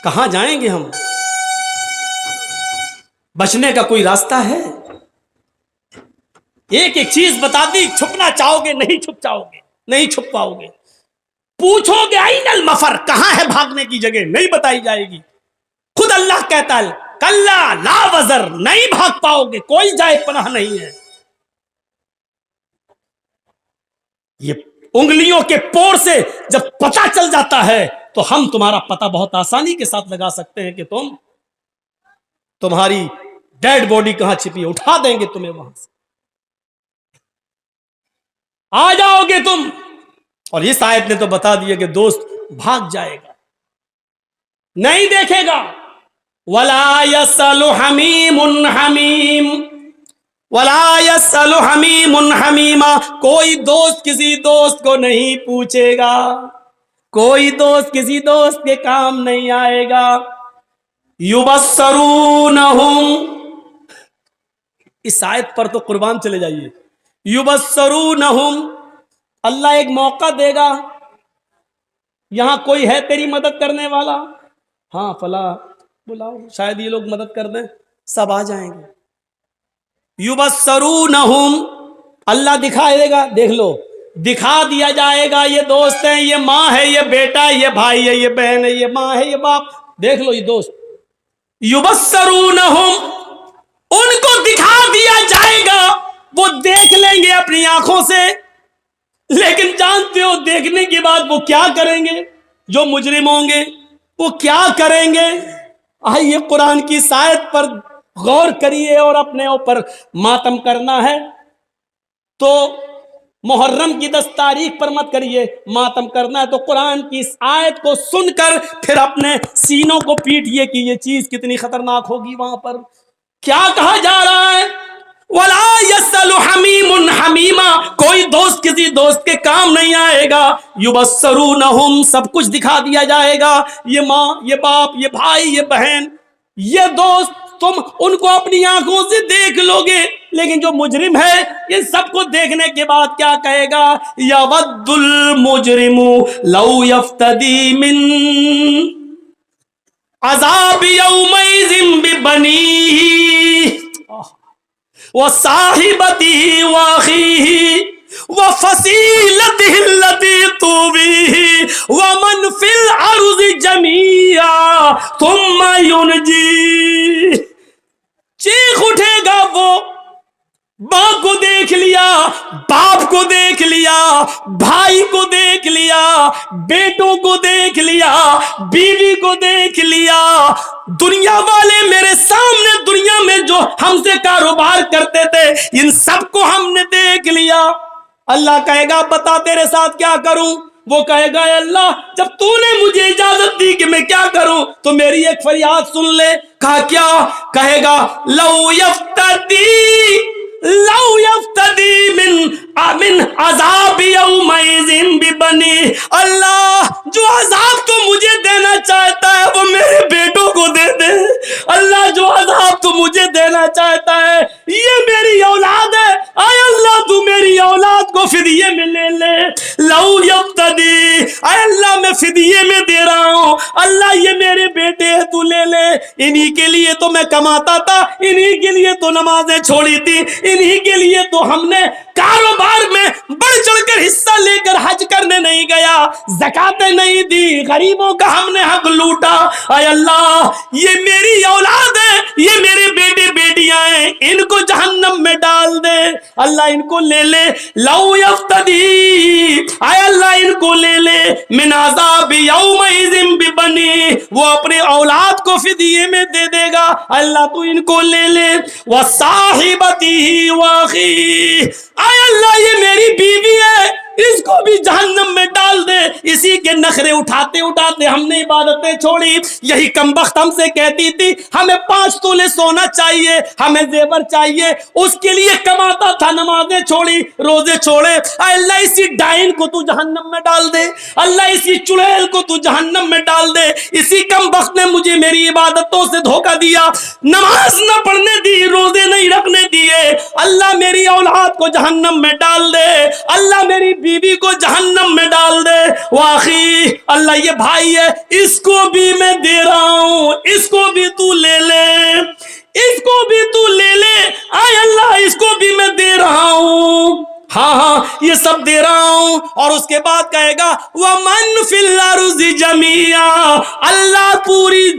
کہاں جائیں گے ہم؟ بچنے کا کوئی راستہ ہے؟ ایک ایک چیز بتا دی، چھپنا چاہو گے نہیں چھپ جاؤ گے، نہیں چھپ پاؤ گے۔ پوچھو گے این المفر، کہاں ہے بھاگنے کی جگہ، نہیں بتائی جائے گی۔ خود اللہ کہتا ہے کلا لا وزر، نہیں بھاگ پاؤ گے، کوئی جائے پناہ نہیں ہے۔ یہ انگلیوں کے پور سے جب پتہ چل جاتا ہے تو ہم تمہارا پتہ بہت آسانی کے ساتھ لگا سکتے ہیں کہ تمہاری ڈیڈ باڈی کہاں چھپی ہے، اٹھا دیں گے تمہیں وہاں سے، آ جاؤ گے تم۔ اور اس آیت نے تو بتا دیا کہ دوست بھاگ جائے گا، نہیں دیکھے گا۔ وَلَا يَسْأَلُ حَمِيمٌ حَمِيمٌ، وَلَا يَسْأَلُ حَمِيمٌ حَمِيمًا، کوئی دوست کسی دوست کو نہیں پوچھے گا، کوئی دوست کسی دوست کے کام نہیں آئے گا۔ يُبَصَّرُونَهُمْ، اس آیت پر تو قربان چلے جائیے۔ يُبَصَّرُونَهُمْ، اللہ ایک موقع دے گا، یہاں کوئی ہے تیری مدد کرنے والا؟ ہاں فلاں بلاؤ، شاید یہ لوگ مدد کر دیں، سب آ جائیں گے۔ یبصرونہم، اللہ دکھا دے گا، دیکھ لو، دکھا دیا جائے گا، یہ دوست ہیں، یہ ماں ہے، یہ بیٹا ہے، یہ بھائی ہے، یہ بہن ہے، یہ ماں ہے، یہ باپ، دیکھ لو یہ دوست۔ یبصرونہم، ان کو دکھا دیا جائے گا، وہ دیکھ لیں گے اپنی آنکھوں سے، لیکن جانتے ہو دیکھنے کے بعد وہ کیا کریں گے؟ جو مجرم ہوں گے وہ کیا کریں گے؟ آئیے قرآن کی آیت پر غور کریے، اور اپنے اوپر ماتم کرنا ہے تو محرم کی 10 تاریخ پر مت کریے، ماتم کرنا ہے تو قرآن کی اس آیت کو سن کر پھر اپنے سینوں کو پیٹیے کہ یہ چیز کتنی خطرناک ہوگی۔ وہاں پر کیا کہا جا رہا ہے؟ وَلَا يَسْأَلُ حَمِيمٌ حَمِيمًا، کوئی دوست کسی دوست کے کام نہیں آئے گا۔ یبصرونہم، سب کچھ دکھا دیا جائے گا، یہ ماں، یہ باپ، یہ بھائی، یہ بہن، یہ دوست، تم ان کو اپنی آنکھوں سے دیکھ لو گے، لیکن جو مجرم ہے ان سب کو دیکھنے کے بعد کیا کہے گا؟ یَوَدُّ الْمُجْرِمُ لَوْ يَفْتَدِي مِنْ عَذَابِ يَوْمَئِذٍ بِبَنِيهِ وَصَاحِبَتِهِ وَأَخِيهِ وَفَصِيلَتِهِ الَّتِي تُؤْوِيهِ وَمَنْ فِي الْأَرْضِ جَمِيعًا ثُمَّ يُنْجِيهِ۔ چیخ اٹھے گا وہ، ماں کو دیکھ لیا، باپ کو دیکھ لیا، بھائی کو دیکھ لیا، بیٹوں کو دیکھ لیا، بیوی کو دیکھ لیا، دنیا والے میرے سامنے دنیا میں جو ہم سے کاروبار کرتے تھے ان سب کو ہم نے دیکھ لیا۔ اللہ کہے گا بتا تیرے ساتھ کیا کروں؟ وہ کہے گا اے اللہ جب تو نے مجھے اجازت دی کہ میں کیا کروں تو میری ایک فریاد سن لے۔ کہا کیا؟ کہے گا لو یفتدی من عذاب یومئذ ببنی، اللہ جو عذاب تو مجھے دینا چاہتا ہے وہ میرے بیٹوں کو دے دے، اللہ جو عذاب تو مجھے دینا چاہتا ہے یہ میری اولاد ہے، اے اللہ تو میری اولاد کو فدیے میں لے لے۔ لو یفتدی، اے اللہ میں فدیے میں دے رہا ہوں، اللہ یہ میرے بیٹے ہیں تو لے لے، انہی کے لیے تو میں کماتا تھا، انہی کے لیے تو نمازیں چھوڑی تھی، انہی کے لیے تو ہم نے کاروبار میں بڑھ چڑھ کر حصہ لے کر حج کرنے نہیں گیا، زکاتیں نہیں دی، غریبوں کا ہم نے حق لوٹا۔ اے اللہ یہ میری اولاد ہے، یہ میرے بیٹے بیٹیاں ہیں، ان کو جہنم میں ڈال دے، اللہ ان کو لے لے۔ لو یفتدی، اے اللہ ان کو لے لے، من عذاب یومئذ ببنی، وہ اپنے اولاد کو فدیے میں دے دے گا، اللہ تو ان کو لے لے۔ وصاحبتہ واخیہ، اے اللہ یہ میری بیوی ہے اس کو بھی جہنم میں ڈال دے۔ اسی کے نخرے اٹھاتے اٹھاتے ہم نے عبادتیں چھوڑی، یہی کمبخت ہم سے کہتی تھی ہمیں 5 تولے سونا چاہیے، ہمیں زیور چاہیے، اس کے لیے کماتا تھا، نمازیں چھوڑی، روزے چھوڑے، اے اللہ اسی ڈائن کو تو جہنم میں ڈال دے، اللہ اسی چڑیل کو تو جہنم میں ڈال دے، اسی کمبخت نے مجھے میری عبادتوں سے دھوکہ دیا، نماز نہ پڑھنے دی، روزے نہیں رکھنے دیے، اللہ میری اولاد کو جہنم میں ڈال دے، اللہ میری بیوی کو جہنم میں ڈال دے۔ واخی بھائی اللہ یہ بھائی ہے اس کو بھی میں دے رہا ہوں, اس کو بھی تو لے لے, اس کو بھی تو لے لے, آئے اللہ اس کو بھی میں دے رہا ہوں, ہاں ہاں یہ سب دے رہا ہوں. اور اس کے بعد کہے گا وَمَنْ فِي الْأَرْضِ جَمِيعًا, اللہ پوری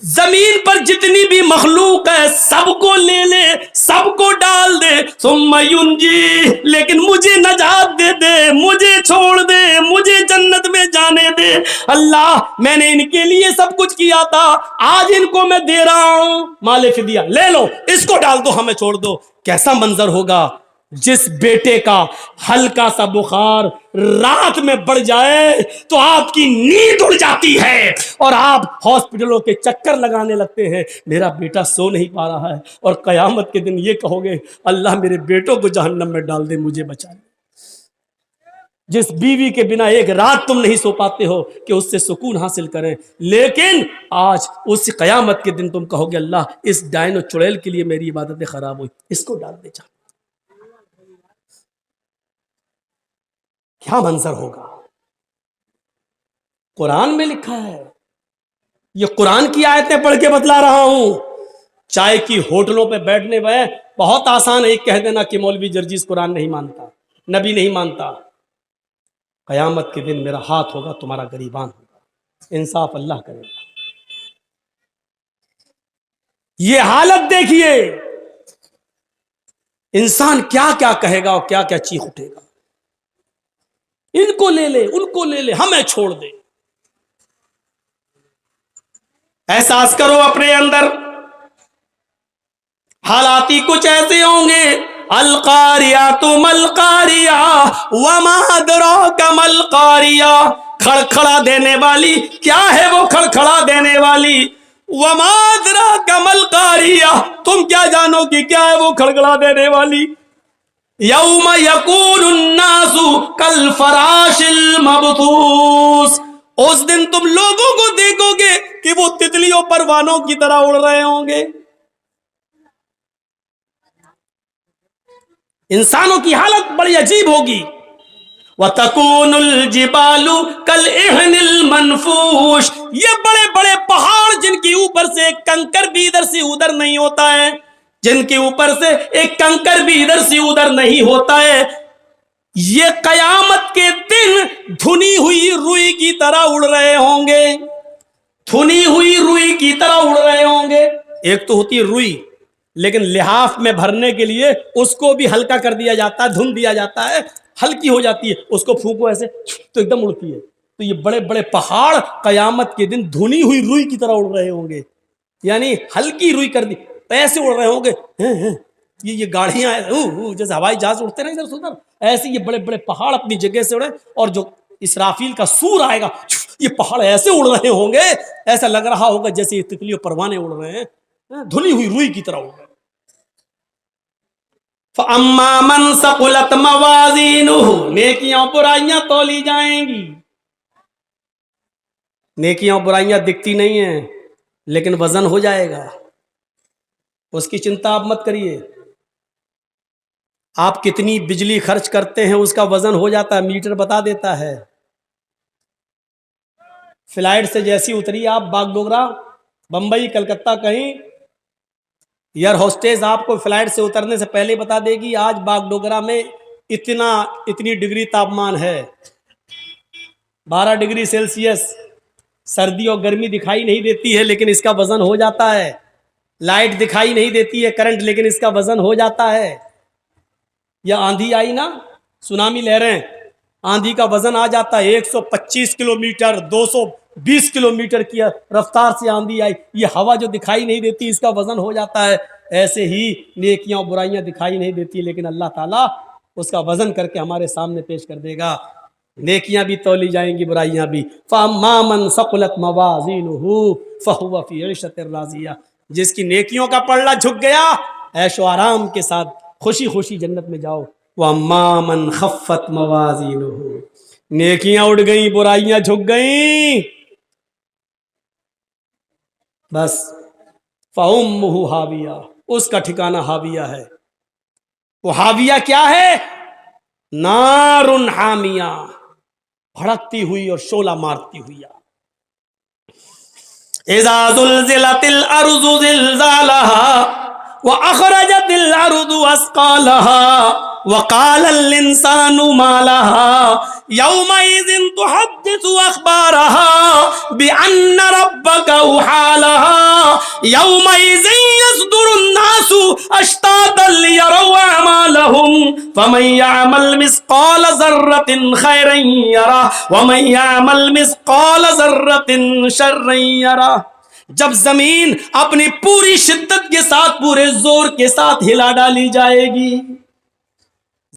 زمین پر جتنی بھی مخلوق ہے سب کو لے لے, سب کو ڈال دے, ثم ينجی, لیکن مجھے نجات دے دے, مجھے چھوڑ دے, مجھے جنت میں جانے دے. اللہ میں نے ان کے لیے سب کچھ کیا تھا, آج ان کو میں دے رہا ہوں, مال فدیہ لے لو, اس کو ڈال دو, ہمیں چھوڑ دو. کیسا منظر ہوگا جس بیٹے کا ہلکا سا بخار رات میں بڑھ جائے تو آپ کی نیند اڑ جاتی ہے اور آپ ہاسپٹلوں کے چکر لگانے لگتے ہیں, میرا بیٹا سو نہیں پا رہا ہے, اور قیامت کے دن یہ کہو گے اللہ میرے بیٹوں کو جہنم میں ڈال دے, مجھے بچا لے. جس بیوی کے بنا ایک رات تم نہیں سو پاتے ہو کہ اس سے سکون حاصل کریں, لیکن آج اس قیامت کے دن تم کہو گے اللہ اس ڈائن و چڑیل کے لیے میری عبادتیں خراب ہوئی, اس کو ڈال دے جا. کیا منظر ہوگا. قرآن میں لکھا ہے, یہ قرآن کی آیتیں پڑھ کے بتلا رہا ہوں. چائے کی ہوٹلوں پہ بیٹھنے میں بہت آسان ہے ایک کہہ دینا کہ مولوی جرجیز قرآن نہیں مانتا, نبی نہیں مانتا. قیامت کے دن میرا ہاتھ ہوگا, تمہارا گریبان ہوگا, انصاف اللہ کرے گا. یہ حالت دیکھیے, انسان کیا کیا کہے گا اور کیا کیا چیخ اٹھے گا. ان کو لے لے, ان کو لے لے, ہمیں چھوڑ دے. احساس کرو اپنے اندر, حالاتی کچھ ایسے ہوں گے. القاریات ملقاریہ وما ادراک ملقاریہ, کھڑکھڑا دینے والی, کیا ہے وہ کھڑکھڑا دینے والی. وما ادراک ملقاریہ, تم کیا جانو کہ کیا ہے وہ کھڑکھڑا دینے والی. یوم یکون الناس کالفراش المبثوث, اس دن تم لوگوں کو دیکھو گے کہ وہ تتلیوں پروانوں کی طرح اڑ رہے ہوں گے. انسانوں کی حالت بڑی عجیب ہوگی. وَتَكُونُ الْجِبَالُ كَالْإِحْنِ الْمَنْفُوشِ, یہ بڑے بڑے پہاڑ جن کے اوپر سے ایک کنکر بھی ادھر سے ادھر نہیں ہوتا ہے, جن کے اوپر سے ایک کنکر بھی ادھر سے ادھر نہیں ہوتا ہے, یہ قیامت کے دن دھنی ہوئی روئی کی طرح اڑ رہے ہوں گے, دھنی ہوئی روئی کی طرح اڑ رہے ہوں گے. ایک تو ہوتی ہے روئی, لیکن لحاف میں بھرنے کے لیے اس کو بھی ہلکا کر دیا جاتا ہے, دھن دیا جاتا ہے, ہلکی ہو جاتی ہے, اس کو پھونکو ایسے تو ایک دم اڑتی ہے. تو یہ بڑے بڑے پہاڑ قیامت کے دن دھنی ہوئی روئی کی طرح اڑ رہے ہوں گے, یعنی ہلکی روئی کر دی, ایسے اڑ رہے ہوں گے. یہ گاڑیاں جیسے ہوائی جہاز اڑتے رہے ادھر سے ادھر, ایسے یہ بڑے بڑے پہاڑ اپنی جگہ سے اڑے, اور جو اسرافیل کا سور آئے گا یہ پہاڑ ایسے اڑ رہے ہوں گے, ایسا لگ رہا ہوگا جیسے یہ تتلی و پروانے اڑ رہے ہیں, دھلی ہوئی روئی کی طرح اڑ رہے ہیں. فَأَمَّا مَنْ ثَقُلَتْ مَوَازِينُهُ, نیکیاں برائیاں تولی جائیں گی. نیکیاں برائیاں دکھتی نہیں ہیں لیکن وزن ہو جائے گا, اس کی چنتا آپ مت کریے. آپ کتنی بجلی خرچ کرتے ہیں اس کا وزن ہو جاتا ہے, میٹر بتا دیتا ہے. فلائٹ سے جیسی اتری آپ باغ ڈوگرا, بمبئی, کلکتہ کہیں, ایئر ہوسٹیز آپ کو فلائٹ سے اترنے سے پہلے بتا دے گی آج باغ ڈوگرا میں اتنی ڈگری تاپمان ہے, 12 ڈگری سیلسیس. سردی اور گرمی دکھائی نہیں دیتی ہے لیکن اس کا وزن ہو جاتا ہے. لائٹ دکھائی نہیں دیتی ہے, کرنٹ, لیکن اس کا وزن ہو جاتا ہے. یا آندھی آئی نا, سونامی لہریں, آندھی کا وزن آ جاتا ہے 125 کلومیٹر, 220 کلومیٹر کی رفتار سے آندھی آئی, یہ ہوا جو دکھائی نہیں دیتی اس کا وزن ہو جاتا ہے. ایسے ہی نیکیاں برائیاں دکھائی نہیں دیتی لیکن اللہ تعالیٰ اس کا وزن کر کے ہمارے سامنے پیش کر دے گا. نیکیاں بھی تولی جائیں گی, برائیاں بھی. فَأَمَّا مَنْ ثَقُلَتْ مَوَازِينُهُ فَهُوَ فِي عِيشَةٍ رَاضِيَةٍ, جس کی نیکیوں کا پلڑا جھک گیا, عیش و آرام کے ساتھ خوشی خوشی جنت میں جاؤ. وَأَمَّا مَنْ خَفَّتْ مَوَازِينُهُ, نیکیاں اڑ گئیں, برائیاں جھک گئیں, بس فَأُمُّهُ ہاویہ, اس کا ٹھکانہ ہاویہ ہے. وہ ہاویہ کیا ہے؟ نار حامیہ, بھڑکتی ہوئی اور شعلہ مارتی ہوئی اذا زلزلت الارض زلزالها واخرجت الارض اثقالها وقال الانسان ما لها يومئذ تحدث اخبارها بان ربك اوحى لها يومئذ يصدر الناس اشتاتا ليروا اعمالهم فمن يعمل مثقال ذرة خيرا يره ومن يعمل مثقال ذرة شرا يره. جب زمین اپنی پوری شدت کے ساتھ پورے زور کے ساتھ ہلا ڈالی جائے گی